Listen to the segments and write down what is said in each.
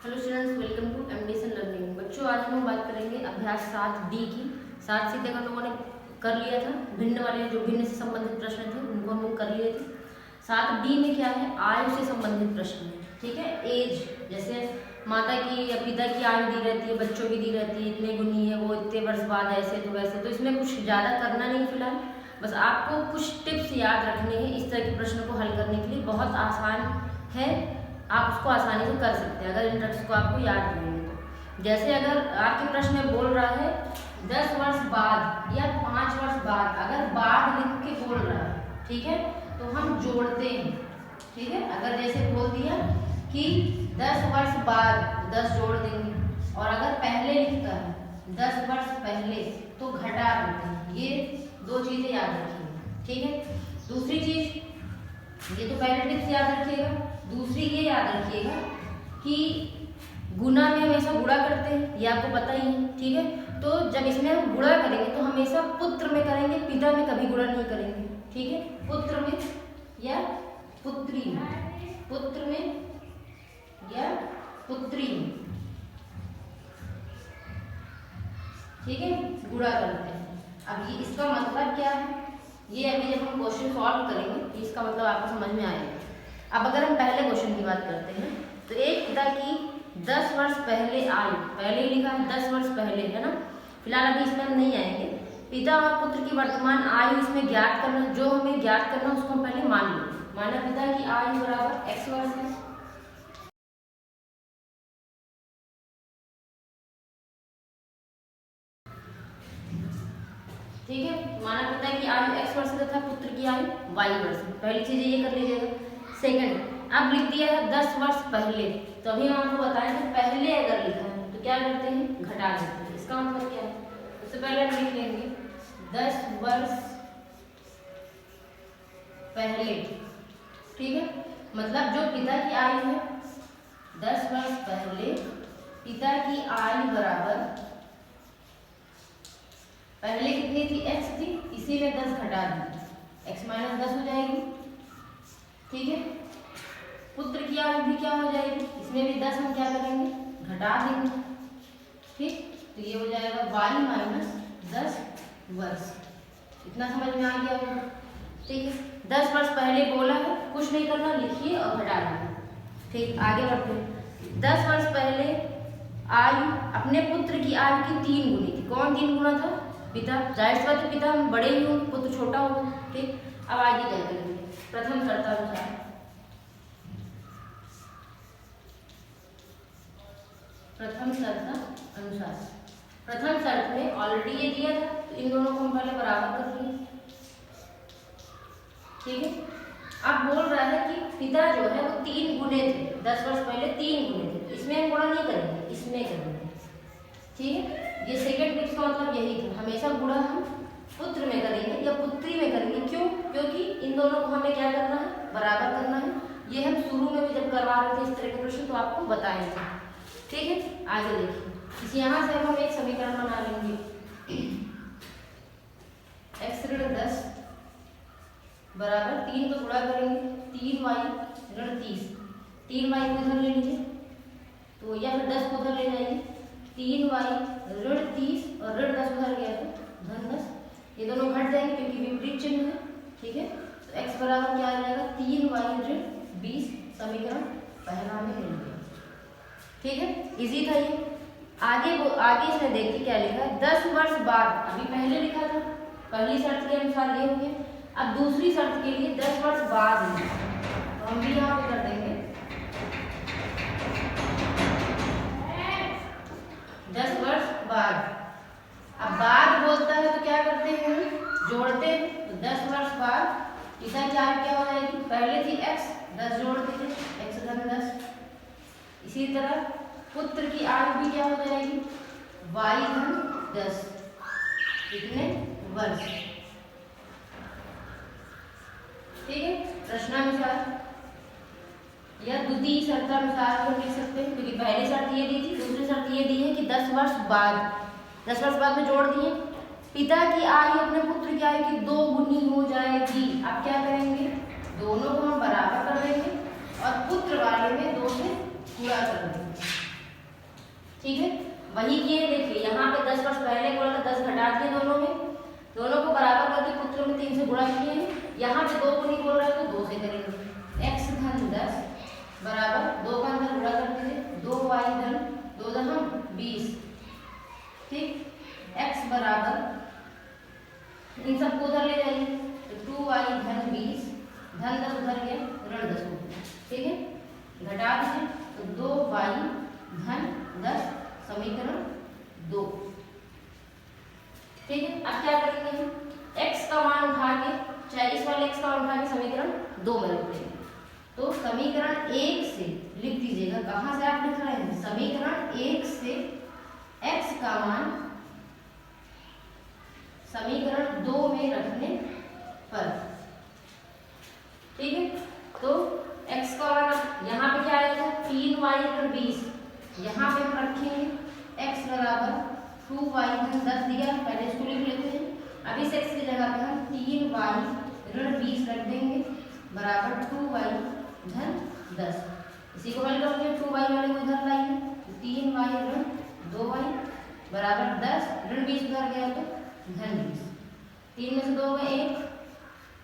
Hello students, welcome to एमडीसन learning. बच्चों, आज हम बात करेंगे अभ्यास 7D की। 7 सीधे हम लोगों ने कर लिया था। भिन्न वाले जो भिन्न से संबंधित प्रश्न थे उनको हम लोग कर लिए थे। 7D में क्या है? आयु से संबंधित प्रश्न है। ठीक है, एज, जैसे माता की या पिता की आयु दी रहती है, बच्चों की दी रहती है, इतने गुनी है वो, इतने वर्ष बाद ऐसे तो वैसे। तो इसमें कुछ ज़्यादा करना नहीं फिलहाल, बस आपको कुछ टिप्स याद रखने हैं इस तरह के प्रश्न को हल करने के लिए। बहुत आसान है, आप उसको आसानी से कर सकते हैं अगर इन ट्रिक्स को आपको याद रहेंगे तो। जैसे अगर आपके प्रश्न में बोल रहा है 10 वर्ष बाद या 5 वर्ष बाद, अगर बाद लिख के बोल रहा है, ठीक है, तो हम जोड़ते हैं। ठीक है, अगर जैसे बोल दिया कि 10 वर्ष बाद, 10 जोड़ देंगे। और अगर पहले लिखता है 10 वर्ष पहले, तो घटा देते हैं। ये दो चीजें याद रखिए। ठीक है, दूसरी चीज, ये तो पहले टिप्स याद रखिएगा। दूसरी ये याद रखिएगा कि गुना में हमेशा गुणा करते हैं, ये आपको पता ही है। ठीक है, तो जब इसमें हम गुणा करेंगे तो हमेशा पुत्र में करेंगे, पिता में कभी गुणा नहीं करेंगे। ठीक है, पुत्र में या पुत्री में, पुत्र में या पुत्री में, ठीक है, गुणा करते हैं। अब ये इसका मतलब क्या है, ये अभी जब हम क्वेश्चन सॉल्व करेंगे तो इसका मतलब आपको समझ में आएगा। अब अगर हम पहले क्वेश्चन की बात करते हैं तो एक पिता की 10 वर्ष पहले आयु, पहले ही लिखा है 10 वर्ष पहले, है ना। फिलहाल अभी इसमें हम नहीं आएंगे। पिता और पुत्र की वर्तमान आयु इसमें ज्ञात करना, जो हमें ज्ञात करना उसको हम पहले मान लेंगे। माना पिता की आयु बराबर x वर्ष है, ठीक है। माना पिता की आयु x वर्ष तथा पुत्र की आयु y वर्ष। पहली चीज ये कर लीजिएगा। सेकंड, अब लिख दिया है 10 वर्ष पहले, तो अभी हम आपको बताएं कि पहले अगर लिखा है तो क्या करते हैं? घटा देते हैं। इसका मतलब क्या है? सबसे पहले हम लिख लेंगे 10 वर्ष पहले। ठीक है, मतलब जो पिता की आयु है 10 वर्ष पहले, पिता की आयु बराबर, पहले कितनी थी? x थी, इसी में 10 घटा दी, x माइनस 10 हो जाएगी। ठीक है, पुत्र की आयु भी क्या हो जाएगी? इसमें भी 10 हम क्या करेंगे? घटा देंगे। ठीक, तो ये हो जाएगा y माइनस 10 वर्ष। इतना समझ में आ गया होगा। ठीक है, 10 वर्ष पहले बोला है, कुछ नहीं करना, लिखिए और घटा दीजिए। ठीक, आगे बढ़ते हैं। 10 वर्ष पहले आयु अपने पुत्र की आयु की 3 गुनी थी। कौन 3 गुना था? पिता। जाहिर सी बात है, पिता हम बड़े ही होंगे, पुत्र छोटा होगा। ठीक, अब आगे क्या करेंगे? प्रथम शर्तानुसार, प्रथम शर्त अनुसार, प्रथम शर्त में ऑलरेडी ये दिया था तो इन दोनों को हम पहले बराबर कर लिए। ठीक है, अब बोल रहा है कि पिता जो है वो 3 गुने थे, 10 वर्ष पहले 3 गुने थे। इसमें हम गुणा नहीं करेंगे, इसमें करेंगे। ठीक है, ये सेकंड टिप्स का मतलब यही था, हमेशा गुणा हम पुत्र में करेंगे या पुत्री में करेंगे। क्यों? क्योंकि इन दोनों को हमें क्या करना है? बराबर करना है। ये हम शुरू में भी जब करवा रहे थे इस तरह के प्रश्न तो आपको बताए थे। ठीक है, आगे देखिए, इस यहाँ से हम एक समीकरण बना लेंगे। x ऋण 10 बराबर 3 को गुणा करेंगे 3y ऋण 30। 3y को इधर ले लीजिए, तो या फिर 10 को उधर ले जाइए। 3y ऋण 30 और ऋण 10 उधर गया तो धन 10, ये दोनों घट जाएंगे क्योंकि विपरीत चिन्ह है। ठीक है, तो x बराबर क्या आ जाएगा? 3y ऋण 20। समीकरण पहला में ले लिया। ठीक है, इजी था ये। आगे इसमें देखिए क्या लिखा है। 10 वर्ष बाद, अभी पहले लिखा था, पहली शर्त के अनुसार ये हो गया। अब दूसरी शर्त के लिए 10 वर्ष बाद में, तो हम भी यहाँ पे कर देंगे 10 वर्ष बाद। अब बाद बोलता है तो क्या करते हैं? जोड़ते हैं। तो 10 वर्ष बाद पिता की आयु क्या हो जाएगी? पहले थी x, 10 जोड़ देंगे, x धन 10। इसी तरह पुत्र की आयु भी क्या हो जाएगी? y धन 10। कितने वर्ष? ठीक है, प्रश्नानुसार या द्वितीय शर्तानुसार हम लिख सकते हैं, क्योंकि पहली शर्त ये दी थी, दूसरी शर्त ये दी है कि 10 वर्ष बाद, 10 वर्ष बाद में जोड़ दिए। पिता की आयु अपने पुत्र की आयु की 2 गुनी हो जाएगी। अब क्या करेंगे? दोनों को हम बराबर कर देंगे और पुत्र वाले में 2 से गुणा कर देंगे। यहाँ पे 2 गुनी बोल रहा है तो 2 से करेंगे। x धन 10 बराबर 2 का अंदर गुणा कर दीजिए 2y धन 2 दशम 20। ठीक, x बराबर इन सबको उधर ले जाइए तो 2y धन 20 धन 10 उधर गया ऋण 10 हो गया। ठीक है, घटा दीजिए तो 2y धन 10 समीकरण 2। ठीक है, अब क्या करेंगे हम x का मान उठा के, चाहे इस वाले x का मान उठा के समीकरण 2 में लिख देंगे। तो समीकरण 1 से लिख दीजिएगा, कहाँ से आप लिख रहे हैं, समीकरण 1 से x का मान समीकरण 2 में रखने पर। ठीक है, तो x का मान यहाँ पे क्या आएगा 3y धन 20, यहाँ पे हम रखेंगे x बराबर 2y धन 10 दिया, पहले इसको लिख लेते हैं। अब इस x की जगह पे हम 3y ऋण 20 रख देंगे बराबर 2y धन 10। इसी को हल करोगे 2y वाले को इधर लाइए, 3y ऋण 2y बराबर 10 ऋण 20 उधर गया तो धन 20। 3 में से 2 में 1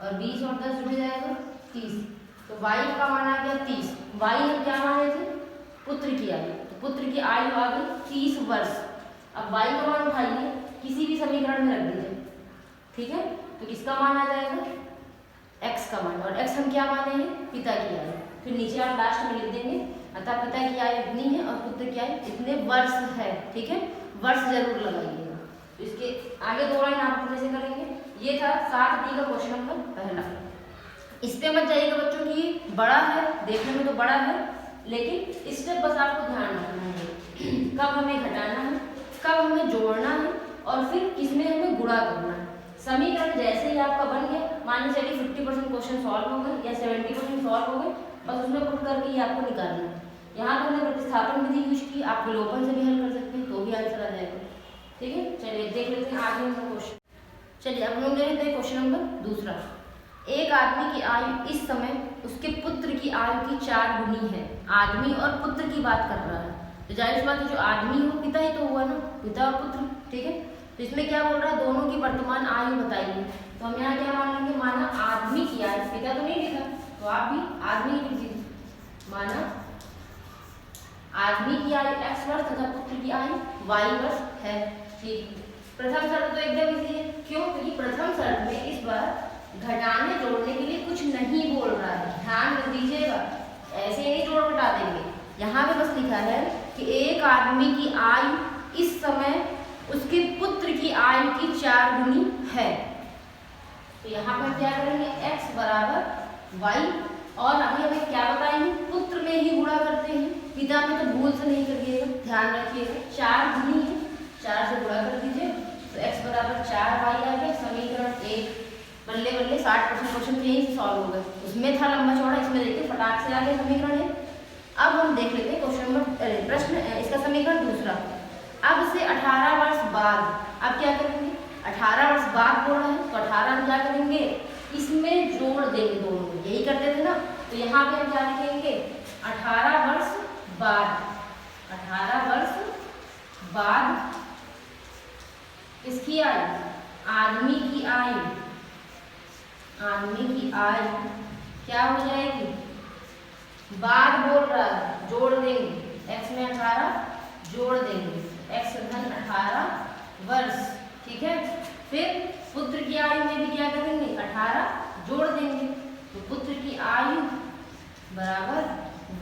और 20 और 10 जुड़ जाएगा 30। तो y का मान आ गया 30। y हम क्या माने थे, पुत्र की आयु, तो पुत्र की आयु आ गई 30 वर्ष। अब y का मान उठाइए किसी भी समीकरण में रख दीजिए। ठीक है, तो किसका मान आ जाएगा x का मान, और x हम क्या माने हैं, पिता की आयु। फिर नीचे आप लास्ट में लिख देंगे अतः पिता की आयु इतनी है और पुत्र की आयु इतने वर्ष है। ठीक है, वर्ष जरूर लगाइएगा। तो इसके आगे 2 लाइन आप अपने से करेंगे। ये था 7D का क्वेश्चन नंबर पहला। इस पे मत जाइएगा बच्चों की बड़ा है, देखने में तो बड़ा है, लेकिन स्टेप बस आपको ध्यान रखना है, कब हमें घटाना है, कब हमें जोड़ना है और फिर किसमें हमें गुणा करना है। समीकरण जैसे ही आपका बन गया, मान लीजिए चलिए 50% क्वेश्चन सॉल्व हो गए या 70% सॉल्व हो गए, बस उसमें पुट करके ये आपको निकालना है। यहाँ पर हमने प्रतिस्थापन विधि यूज की, आप विलोपन से भी हल कर सकते हैं तो भी आंसर आ जाएगा। ठीक है, चलिए देख लेते हैं आगे हम क्वेश्चन। चलिए अब हम देख लेते हैं क्वेश्चन नंबर दूसरा। एक आदमी की आयु इस समय उसके पुत्र की आयु की 4 गुनी है। आदमी और पुत्र की बात कर रहा है, तो जाहिर सी बात है जो आदमी हो पिता ही तो हुआ ना, पिता और पुत्र। ठीक है, तो इसमें क्या बोल रहा है, दोनों की वर्तमान आयु बताइए। तो हम यहाँ क्या मान लेंगे, माना आदमी की आयु, पिता तो नहीं लिखा तो आप भी आदमी लिख दीजिए। माना आदमी की आयु x वर्ष तथा पुत्र की आयु y वर्ष है। ठीक, प्रथम शर्त तो एकदम इजी है। क्यों, क्योंकि प्रथम शर्त में इस बार घटाने जोड़ने के लिए कुछ नहीं बोल रहा है, ध्यान रख दीजिएगा, ऐसे नहीं जोड़ घटा देंगे। यहाँ पे बस लिखा है कि एक आदमी की आयु इस समय उसके पुत्र की आयु की 4 गुनी है। तो यहाँ पर क्या करेंगे, x बराबर y, और अभी हमें क्या बताएंगे, पुत्र में ही गुणा करते हैं, पिता में तो भूल से नहीं करिएगा, ध्यान रखिएगा। 4 गुनी है, 4 से गुणा कर दीजिए तो x बराबर 4y आ गया। समीकरण 1 बल्ले बल्ले 60% क्वेश्चन तो यहीं से सॉल्व हो गए। उसमें था लंबा चौड़ा, इसमें देखिए फटाक से आ गया समीकरण 1। अब हम देख लेते हैं क्वेश्चन नंबर प्रश्न इसका समीकरण दूसरा। अब से 18 वर्ष बाद, अब क्या करेंगे, 18 वर्ष बाद बोल रहे हैं तो 18 हम क्या करेंगे, इसमें जोड़ देंगे दोनों, यही करते थे ना। तो यहाँ पे हम क्या लिखेंगे, 18 वर्ष बाद, 18 वर्ष बाद इसकी आयु, आदमी की आयु, आदमी की आयु क्या हो जाएगी, बाद बोल रहा है, जोड़ देंगे, x में 18 जोड़ देंगे, x धन 18 वर्ष। ठीक है, फिर पुत्र की आयु में भी क्या करेंगे, 18 जोड़ देंगे, तो पुत्र की आयु बराबर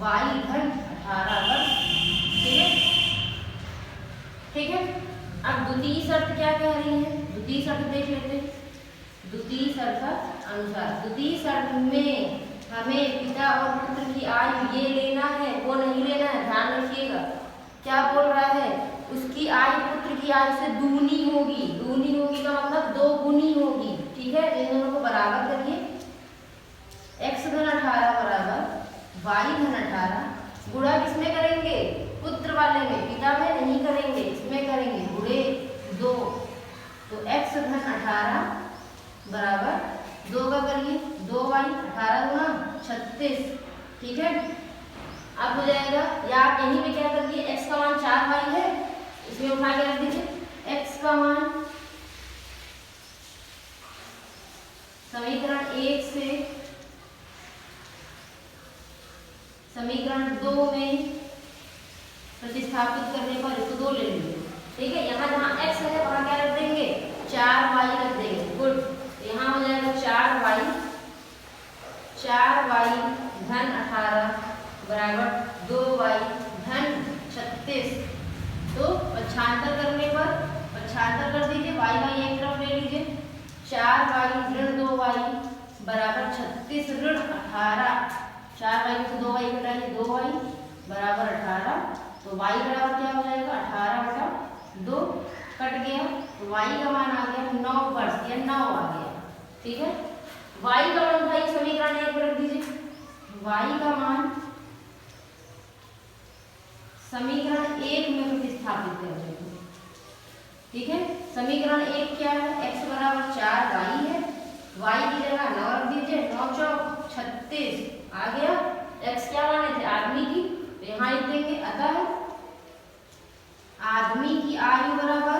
y धन 18 वर्ष। ठीक है, ठीक है। अब द्वितीय शर्त क्या कह रही है, द्वितीय शर्त देख लेते हैं। द्वितीय शर्त का अनुसार, द्वितीय शर्त में हमें पिता और पुत्र की आयु ये लेना है, वो नहीं लेना है, ध्यान रखिएगा। क्या बोल रहा है, उसकी आयु पुत्र की आयु से दूनी होगी। दूनी होगी का मतलब 2 गुनी होगी। ठीक है, इन दोनों को बराबर करिए, x धन 18 बराबर y धन 18, गुणा किसमें करेंगे, पुत्र वाले में, पिता में नहीं करेंगे, इसमें करेंगे, गुणे 2। तो x धन 18 बराबर 2 का करिए 2y, 18 गुना 36। ठीक है, अब हो जाएगा, या आप यहीं पे क्या करिए, x का मान 4y है, इसमें उठा के रख दीजिए, x का मान समीकरण 1 से समीकरण 2 में प्रतिस्थापित करने पर इसको 2 ले लेंगे। ठीक है, यहाँ जहाँ x है वहाँ क्या रख देंगे 4y रख देंगे। गुड, यहाँ हो जाएगा 4y धन 18 बराबर 2y धन 36। तो पक्षांतर करने पर पक्षांतर कर दीजिए, y एक तरफ ले लीजिए, 4y ऋण 2y बराबर 36 ऋण 18। 4y से 2y घटाइए, 2y बराबर 18। तो y बराबर क्या हो जाएगा 18/2 कट गया, तो y का मान आ गया 9 वर्ष या 9 आ गया। ठीक है, y का मान था ये समीकरण 1 में रख दीजिए, y का मान समीकरण 1 में प्रतिस्थापित कर देंगे। ठीक है, समीकरण 1 क्या है, x बराबर 4y है, y की जगह 9 रख दीजिए, 9 चौक 36 आ गया। x क्या माने थे आदमी की, तो यहाँ लिख देंगे, अतः आदमी की आयु बराबर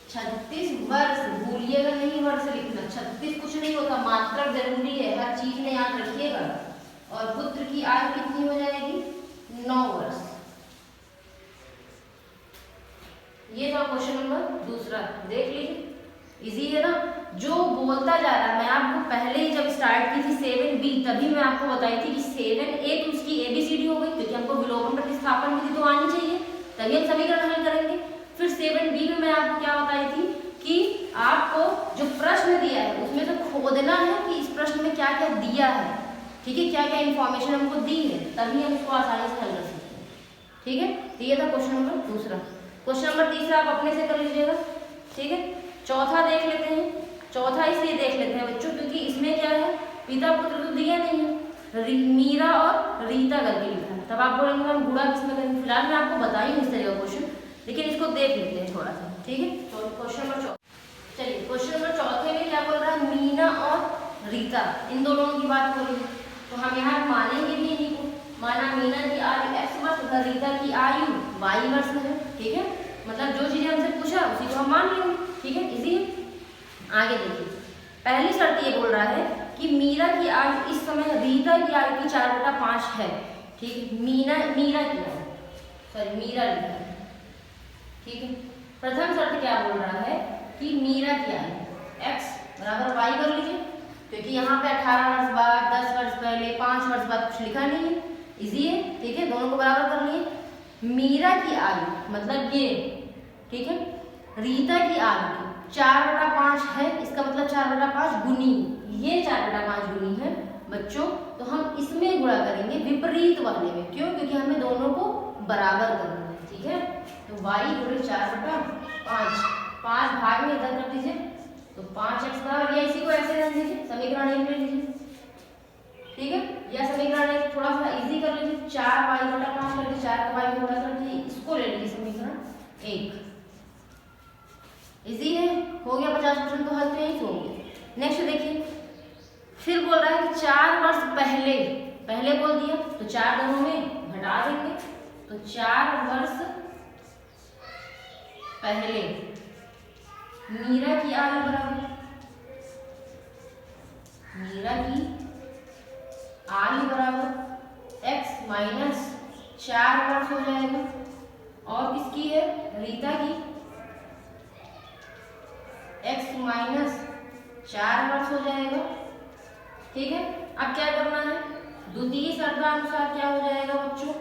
36 वर्ष। भूलिएगा नहीं वर्ष लिखना, 36 कुछ नहीं होता, मात्रक जरूरी है, हर चीज में याद रखिएगा। और पुत्र की आयु कितनी हो जाएगी 9 वर्ष। ये था क्वेश्चन नंबर दूसरा, देख लीजिए, इजी है ना। जो बोलता जा रहा है, मैं आपको पहले ही जब स्टार्ट की थी 7b तभी मैं आपको बताई थी कि 7a तो उसकी ABCD हो गई, क्योंकि हमको विलोपन प्रतिस्थापन विधि तो आनी चाहिए, तभी हम समीकरण हल करेंगे। फिर 7b में मैं आपको क्या बताई थी कि आपको जो प्रश्न दिया है उसमें से खोदना है कि इस प्रश्न में क्या क्या दिया है। ठीक है, क्या क्या इंफॉर्मेशन हमको दी है, तभी हम इसको आसानी से हल कर सकते हैं। ठीक है, तो ये था क्वेश्चन नंबर दूसरा। क्वेश्चन नंबर तीसरा आप अपने से कर लीजिएगा। ठीक है, चौथा देख लेते हैं। चौथा इसलिए देख लेते हैं बच्चों क्योंकि इसमें क्या है, पिता पुत्र तो दिया नहीं है, मीरा और रीता करके लिखा है। तब आप बोलेंगे मैम गुणा किसमें करेंगे, फिलहाल मैं आपको बताई इस तरह का क्वेश्चन, लेकिन इसको देख लेते हैं थोड़ा सा। ठीक है, तो क्वेश्चन नंबर चौथा, चलिए क्वेश्चन नंबर चौथे में क्या बोल रहा है, मीना और रीता इन दोनों की बात हो रही है। तो हम यहाँ मानेंगे भी इन्हीं को, माना मीना की आयु x वर्ष तथा रीता की आयु y वर्ष है। ठीक है, मतलब जो चीजें हमसे पूछा उसी को हम मान लेंगे। ठीक है, इजी है। आगे देखिए, पहली शर्त ये बोल रहा है कि मीरा की आयु इस समय रीता की आयु की 4/5 है। ठीक है, मीरा की आयु, सॉरी मीरा लिखा है। ठीक है, प्रथम शर्त क्या बोल रहा है कि मीरा की आयु x बराबर y कर लीजिए, क्योंकि यहाँ पे 18 वर्ष बाद, 10 वर्ष पहले, 5 वर्ष बाद कुछ लिखा नहीं है, इजी है। ठीक है, दोनों को बराबर कर लिए। मीरा की आयु मतलब ये, ठीक है, रीता की आयु 4/5 है, इसका मतलब 4/5 गुनी, ये 4/5 गुनी है बच्चों। तो हम इसमें गुणा करेंगे विपरीत वाले में, क्यों, क्योंकि हमें दोनों को बराबर करना है। ठीक है, तो y गुणे 4/5, 5 भाग में इधर कर दीजिए, तो 5x बराबर, या इसी को ऐसे रख दीजिए, समीकरण 1 ले लीजिए। ठीक है, या समीकरण 1 थोड़ा सा इजी कर लीजिए, 4y/5 कर दीजिए, 4 का y में गुणा कर दीजिए, इसको ले लीजिए समीकरण 1। इजी है, हो गया 50% तो हल तो यही होंगे। नेक्स्ट देखिए, फिर बोल रहा है कि 4 वर्ष पहले बोल दिया, तो 4 दोनों में घटा देंगे, तो 4 वर्ष पहले मीरा की आयु बराबर, मीरा की आयु बराबर x माइनस 4 वर्ष हो जाएगा, और किसकी है, रीता की x माइनस 4 वर्ष हो जाएगा। ठीक है, अब क्या करना है, द्वितीय शर्तानुसार क्या हो जाएगा बच्चों,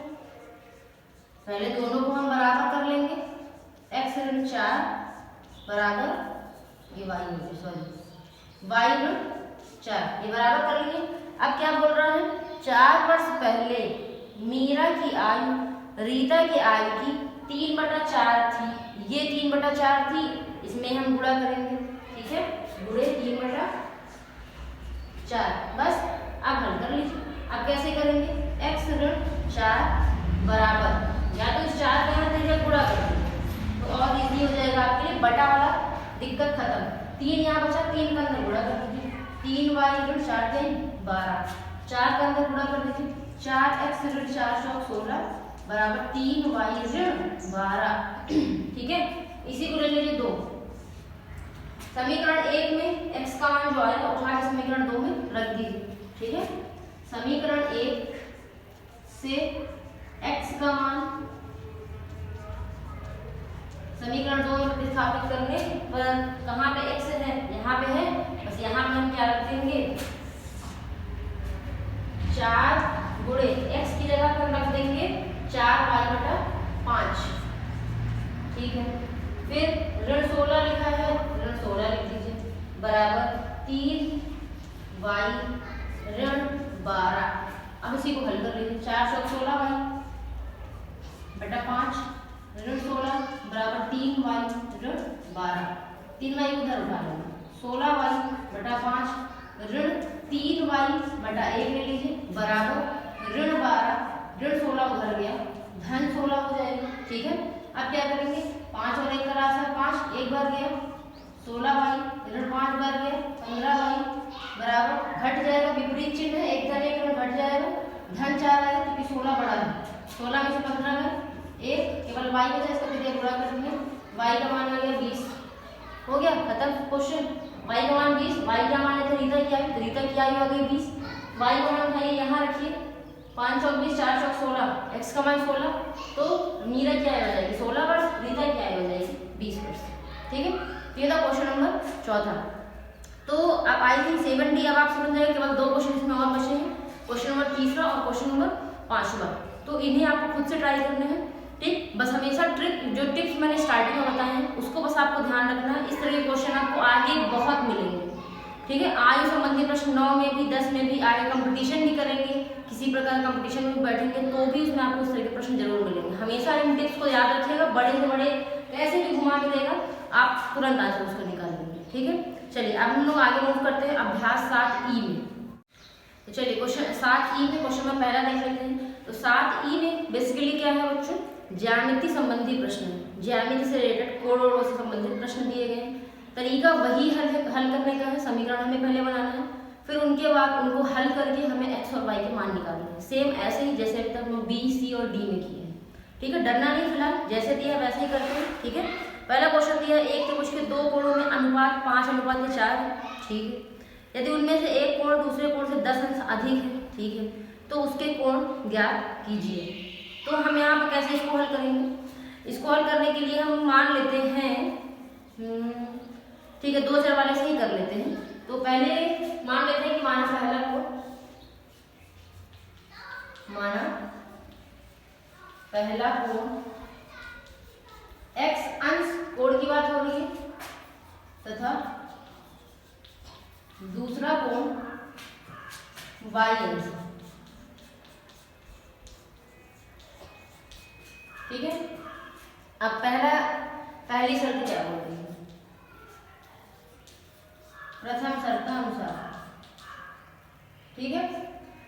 पहले दोनों को हम बराबर कर लेंगे, x ऋण 4 बराबर ये y ऋण 4, ये बराबर कर लेंगे। अब क्या बोल रहा है, 4 वर्ष पहले मीरा की आयु रीता की आयु की 3/4 थी, ये 3/4 थी, इसमें हम गुणा करेंगे। ठीक है, गुणे 3/4, बस। अब हल कर लीजिए। अब कैसे करेंगे, x ऋण 4 बराबर, या तो इस 4 का यहाँ दीजिए गुणा कर दीजिए, तो और इजी हो जाएगा आपके लिए, बटा वाला दिक्कत खत्म। 3 यहाँ बचा, 3 का अंदर गुणा कर दीजिए, 3y ऋण 4 के 12, 4 का अंदर गुणा कर दीजिए, 4x ऋण 4 × 16 बराबर 3y ऋण 12। ठीक है, इसी को ले लीजिए 2, समीकरण 1 में x का मान जो आएगा उठा के समीकरण 2 में रख दीजिए, ठीक है। समीकरण 1 से x का मान समीकरण 2 में प्रतिस्थापित करने पर कहाँ पे x है, यहाँ पे है, बस यहाँ पे हम क्या रख देंगे 4 गुणे x की जगह पर रख देंगे 4y/5, ठीक है। फिर ऋण 16 लिखा है, ऋण 16 लिख दीजिए बराबर 3y ऋण 12। अब इसी को हल कर लीजिए, 416y बटा 5 ऋण 16 बराबर 3y ऋण 12, 3y उधर उठा लेंगे, 16y बटा 5 ऋण 3y बटा 1 ले लीजिए बराबर ऋण 12, ऋण 16 उधर गया, धन 16 हो जाएगा, ठीक है। अब क्या करेंगे 5 और 1 का राशि 5, 1 बार गया 16y ऋण 5 बार गया 15y बराबर घट जाएगा, विपरीत चिन्ह है, एक धन एक ऋण घट जाएगा, धन 4 आएगा क्योंकि 16 बड़ा है, 16 में से 15 में 1 केवल y बचा, इसका फिर गुणा कर देंगे, y का मान आ गया 20, हो गया खत्म क्वेश्चन। y का मान 20, y का मान है रीता की आई, तो रीता की आई हो गई 20, y का मान उठाइए यहाँ रखिए 5 और 20 4 और 16, x का मान 16, तो मीरा की आई हो जाएगी 16 वर्ष, रीता की आई हो जाएगी 20 वर्ष, ठीक है। ये था क्वेश्चन नंबर 4। तो अब आई थिंक 7D अब आप समझ जाएंगे, केवल 2 क्वेश्चन इसमें और बचे हैं, क्वेश्चन नंबर 3 और क्वेश्चन नंबर 5। तो इन्हें आपको खुद से ट्राई करने हैं, ठीक। बस हमेशा जो टिप्स मैंने स्टार्टिंग में बताए हैं उसको बस आपको ध्यान रखना है, इस तरह के क्वेश्चन आपको आगे बहुत मिलेंगे, ठीक है। आयु संबंधी प्रश्न 9 में भी 10 में भी, आगे कंपटीशन भी करेंगे, किसी प्रकार कंपटीशन में बैठेंगे तो भी उसमें आपको इस तरह के प्रश्न जरूर मिलेंगे। हमेशा इन टिप्स को याद रखिएगा, बड़े से बड़े कैसे भी घुमा के देगा आप तुरंत आंसर उसको निकाल लेंगे, ठीक है। चलिए अब हम लोग आगे मूव करते हैं अभ्यास 7E में। तो चलिए क्वेश्चन 7E में क्वेश्चन में पहला देख लेते हैं। तो 7E में बेसिकली क्या है बच्चों, ज्यामिति संबंधी प्रश्न है, ज्यामिति से रिलेटेड कोणों से संबंधित प्रश्न दिए गए हैं। तरीका वही हल करने का है, समीकरण हमें पहले बनाना है, फिर उनके बाद उनको हल करके हमें x और y के मान निकालने हैं, सेम ऐसे ही जैसे अभी तक हम B, C और D में किए हैं, ठीक है। डरना नहीं, फिलहाल जैसे दिया वैसे ही करते हैं, ठीक है। पहला क्वेश्चन दिया 1 त्रिभुज के 2 कोणों में अनुपात 5:4 है, ठीक है। यदि उनमें से एक कोण दूसरे कोण से 10 अंश अधिक है, ठीक है, तो उसके कोण ज्ञात कीजिए। तो हम यहाँ पर कैसे इसको हल करेंगे, इसको हल करने के लिए हम मान लेते हैं, ठीक है, 2 चर वाले से ही कर लेते हैं। तो पहले मान लेते हैं कि माना पहला कोण x अंश कोण की बात हो रही है तथा दूसरा कोण y अंश, ठीक है। अब पहली शर्त क्या बोल रही है, प्रथम शर्तानुसार, ठीक है।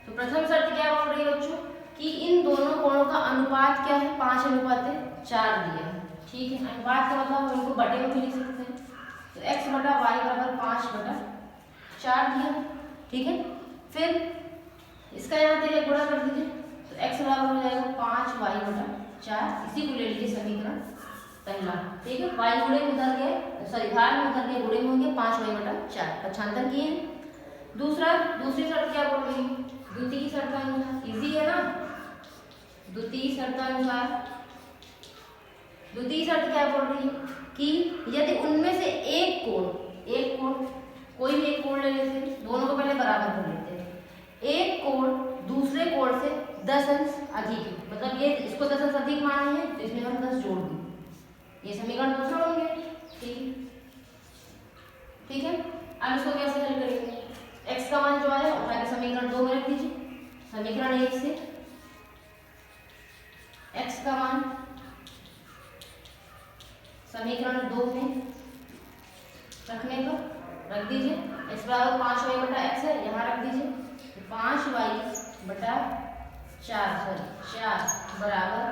तो प्रथम शर्त क्या बोल रही है बच्चों कि इन दोनों कोणों का अनुपात क्या है, 5:4 दिया है, ठीक है। अनुपात का मतलब हम इनको बटे में भी लिख सकते हैं, तो x बटा y बराबर 5/4 दिया है, ठीक है। फिर इसका यहाँ पे गुणा कर दीजिए, तो x बराबर हो जाएगा 5y/4, इसी को ले लीजिए समीकरण पहला, ठीक है। y गुणे में उधर गए, सॉरी भाग में उधर गए, गुणे में होंगे 5y/4, पक्षांतर किए हैं। दूसरी शर्त क्या बोल रही है, द्वितीय शर्तानुसार, इजी है ना। द्वितीय शर्त क्या बोल रही है कि यदि उनमें से एक कोण कोई भी एक कोण ले लेते हैं, दोनों को पहले बराबर कर लेते हैं, एक कोण दूसरे कोण से 10 अंश अधिक है, मतलब ये इसको 10 अंश अधिक माने हैं तो इसमें हम 10 जोड़ दें, ये समीकरण दूसरा बन गया, ठीक है। अब इसको कैसे हल करेंगे, x का मान जो आया उठा के समीकरण 2 में रख दीजिए, समीकरण 1 से x का मान समीकरण 2 में रखने पर रख दीजिए, x बराबर 5y/x है, यहाँ रख दीजिए, 5y/4 बराबर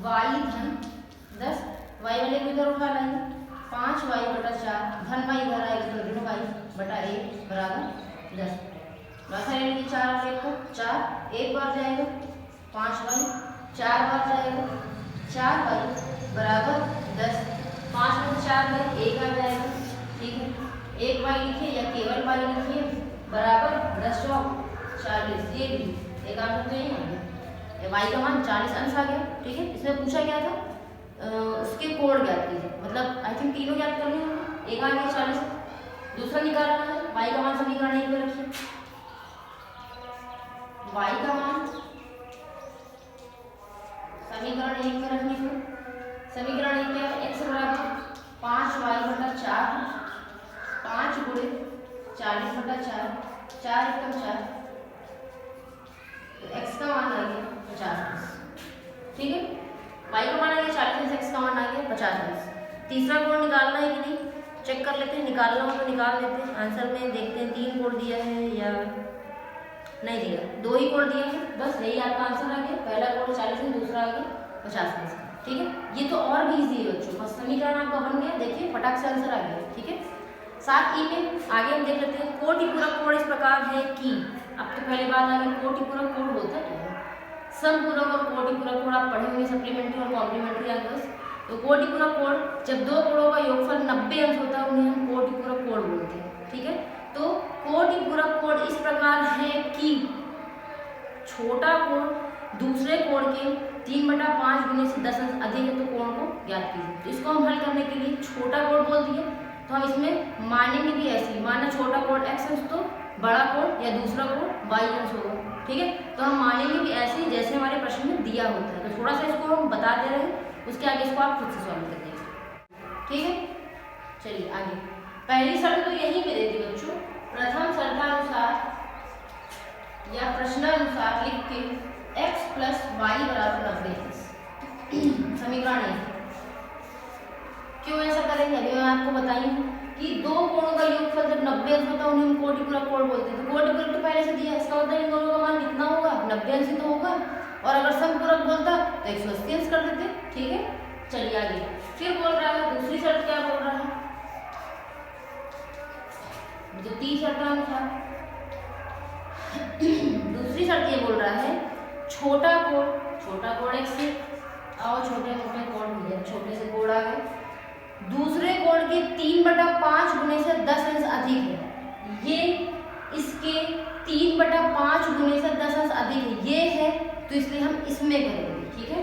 y धन 10, y वाले को इधर उठा लाएंगे, 5y/4 धन y इधर आएगा तो ऋण y/1 बराबर 10, वैसा ले लीजिए 4 और 1 को, 4 एक बार जाएगा, 5y 4 बार जाएगा, 4y बराबर 10, 5 में 4 में 1 आ जाएगा, ठीक है। एक वाई लिखिए या केवल वाई लिखिए बराबर 10/40। ये भी एक आंसर तो यही आ गया, वाई का मान 40 अंश आ गया। ठीक है, इसमें पूछा क्या था उसके कोण ज्ञात कीजिए, मतलब आई थिंक तीनों ज्ञात करने होंगे। एक आ गया 40, दूसरा निकालना है वाई का मान समीकरण 1 में रखिए। वाई का मान समीकरण 1 में रखने को समीकरण 1 क्या है, x बराबर 5y/4, 5 गुणे 40/4, 4 एकम 4, तो x का मान आ गया 50। ठीक है, y का मान आ गया 40, x का मान आ गया 50। तीसरा कोण निकालना है कि नहीं चेक कर लेते हैं, निकालना हो तो निकाल लेते हैं। आंसर में देखते हैं 3 कोण दिया है या नहीं दिया, 2 ही कोण दिया है, बस यही आपका आंसर आ गया। पहला कोण 40 है, दूसरा आ गया 50। ठीक है, ये तो और भी इजी है बच्चों, बस समीकरण आपका बन गया, देखिए फटाक से आंसर आ गया। ठीक है, 7 में आगे हम देख लेते हैं कोटिपूरक कोण इस प्रकार है कि, अब तो पहले बात आ गई कोटिपूरक कोण होता क्या है। समपूरक और कोटिपूरक कोण आप पढ़े होंगे सप्लीमेंट्री और कॉम्प्लीमेंट्री अंकर्स। तो कोटिपूरक कोण जब दो कोणों का योगफल 90 अंश होता है उन्हें हम कोटिपूरक कोण बोलते हैं। ठीक है, तो कोटिपूरक कोण इस प्रकार है कि छोटा कोण दूसरे कोण के 3/5 गुने से 10 अंश अधिक है, तो कोण को ज्ञात कीजिए। तो इसको हम हल करने के लिए छोटा कोण बोल दिए, तो हम इसमें मानेंगे भी ऐसे, माना छोटा कोण x अंश तो बड़ा कोण या दूसरा कोण y अंश होगा। ठीक है, तो हम मानेंगे भी ऐसे ही जैसे हमारे प्रश्न में दिया होता है। तो थोड़ा सा इसको हम बता दे रहे हैं, उसके आगे इसको आप खुद से सॉल्व कर दीजिए। ठीक है, चलिए आगे। पहली शर्त तो यहीं पे देती बच्चों, प्रथम शर्तानुसार या प्रश्नानुसार लिख के x + y = 90। समीकरण है, क्यों ऐसा करेंगे अभी मैं आपको बताई कि दो कोणों का योगफल जब 90 अंश होता है उन्हें हम कोटिपूरक कोण बोलते हैं। तो कोटिपूरक तो पहले से दिया है, इसका मतलब इन दोनों का मान कितना होगा 90 अंश ही तो होगा, और अगर समपूरक बोलता तो 180 अंश कर देते। ठीक है, चलिए आगे। फिर बोल रहा है दूसरी शर्त, क्या बोल रहा है, जो तीसरी शर्तानुसार दूसरी शर्त ये बोल रहा है छोटा कोण x से, आओ छोटे मोटे कोण मिले, छोटे से कोण आ गए, दूसरे कोण के 3/5 गुने से 10 अंश अधिक है। ये इसके 3/5 गुने से 10 अंश अधिक है, ये है, तो इसलिए हम इसमें करेंगे। ठीक है,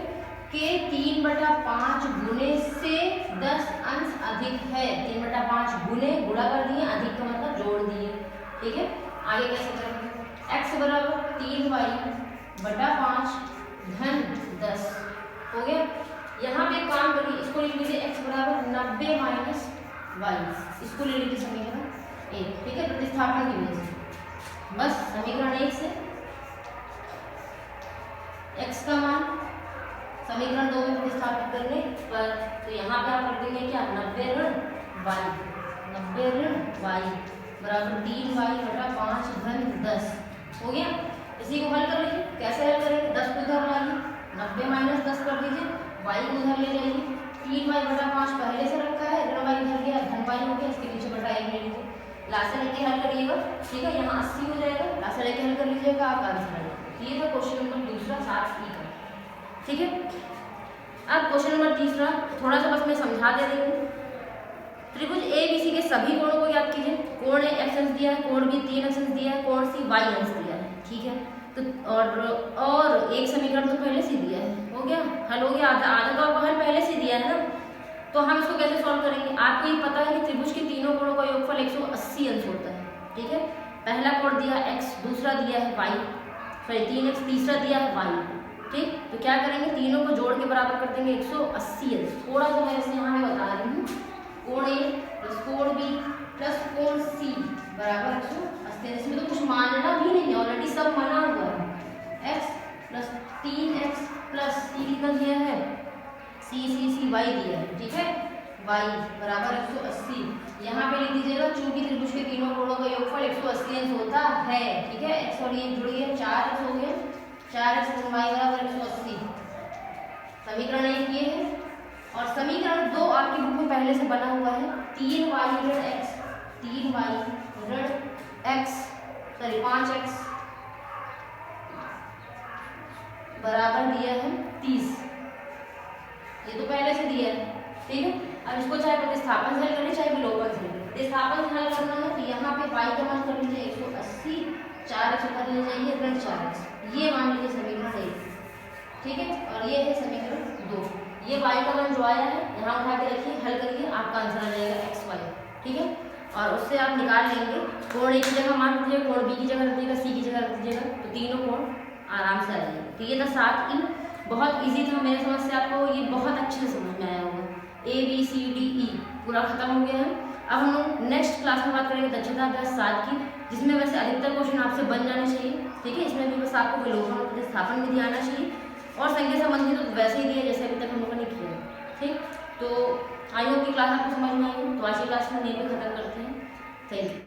के 3/5 गुने से 10 अंश अधिक है, 3/5 गुने गुणा कर दिए, अधिक का मतलब जोड़ दिए। ठीक है, आगे कैसे करेंगे, x बराबर 3y/5 धन 10 हो गया। यहाँ पे काम करिए, इसको लिख लीजिए x बराबर 90 माइनस y, इसको ले लीजिए समीकरण 1। ठीक है, प्रतिस्थापन की वजह से बस समीकरण 1 से x का मान समीकरण 2 में प्रतिस्थापित करने पर, तो यहाँ पे आप रख देंगे क्या 90 ऋण y बराबर 3y/5 धन 10 हो गया। इसी को हल कर लीजिए, कैसे हल करेंगे, 10 को इधर लाइए, 90 माइनस 10 कर दीजिए, y को उधर ले जाइए, 3y/5 पहले से रखा है, ऋण y उधर गया, धन y हो गया, इसके पीछे बटा 1 ले लीजिए, लास्ट लेके हल करिएगा। ठीक है, यहाँ 80 हो जाएगा, लास्ट लेके हल कर लीजिएगा, आप आंसर आ जाएगा। ये था क्वेश्चन नंबर दूसरा 7 का। ठीक है, अब क्वेश्चन नंबर तीसरा थोड़ा सा बस मैं समझा दे रही हूँ। त्रिभुज ABC के सभी कोणों को याद कीजिए, कोण A x अंश दिया है, कोण B 3 अंश दिया है, कोण C y अंश दिया है। ठीक है, तो और एक समीकरण तो पहले से दिया है, हो गया हल हो गया, आधा तो आपको हल पहले से दिया है ना। तो हम इसको कैसे सॉल्व करेंगे, आपको ये पता है कि त्रिभुज के तीनों कोणों का योगफल 180 अंश होता है। ठीक है, पहला कोण दिया x, दूसरा दिया है y, सॉरी 3x, तीसरा दिया है y। ठीक, तो क्या करेंगे, तीनों को जोड़ के बराबर कर देंगे 180 अंश। थोड़ा सा मैं ऐसे यहाँ बता रही हूँ, कोण A प्लस कोण B प्लस कोण C बराबर 180। इसमें तो कुछ मानना भी नहीं है, ऑलरेडी सब माना हुआ है। x plus 3x plus C कितना दिया है, C y दिया है। ठीक है, y बराबर 180 यहाँ पे लिख दीजिएगा, चूंकि त्रिभुज के तीनों कोणों का योगफल 180 अंश होता है। ठीक है, x और ये जुड़ गया, 4x हो गया, 4x y बराबर 180। समीकरण 1 ये है, और समीकरण 2 आपकी बुक में पहले से बना हुआ है, 3y ऋण x 5x बराबर दिया है 30। ये तो पहले से दिया है। ठीक है, अब इसको चाहे प्रतिस्थापन से हल करें चाहे विलोपन से हल करें, प्रतिस्थापन से हल करना है तो यहाँ पे y का मान कर लीजिए 180, 4x ऊपर ले जाइए ऋण 4x, ये मान लीजिए समीकरण 1, ठीक है। और ये है समीकरण 2। ये y का मान जो आया है यहाँ उठा के रखिए, हल करिए, आपका आंसर आ जाएगा xy, ठीक है। और उससे आप निकाल लेंगे कोण a की जगह मान दीजिएगा, कोण b की जगह रख दीजिएगा, c की जगह रख दीजिएगा, तो तीनों कोण आराम से आ जाएंगे। तो ये था 7 इन, बहुत इजी था, मेरे समझ से आपको ये बहुत अच्छे से समझ में आया होगा। ABCDE पूरा खत्म हो गया है। अब हम लोग नेक्स्ट क्लास में बात करेंगे दक्षता अभ्यास 7 की, जिसमें वैसे अधिकतर क्वेश्चन आपसे बन जाने चाहिए, ठीक है। इसमें भी बस आपको विलोपन और प्रतिस्थापन विधि आना चाहिए, और संख्या संबंधी तो वैसे ही दिया जैसे अभी तक हम लोगों ने किया है, ठीक। तो आई होप की क्लास आपको समझ में आई हो। तो आज की क्लास में यहीं पे खत्म करते हैं। Thank you.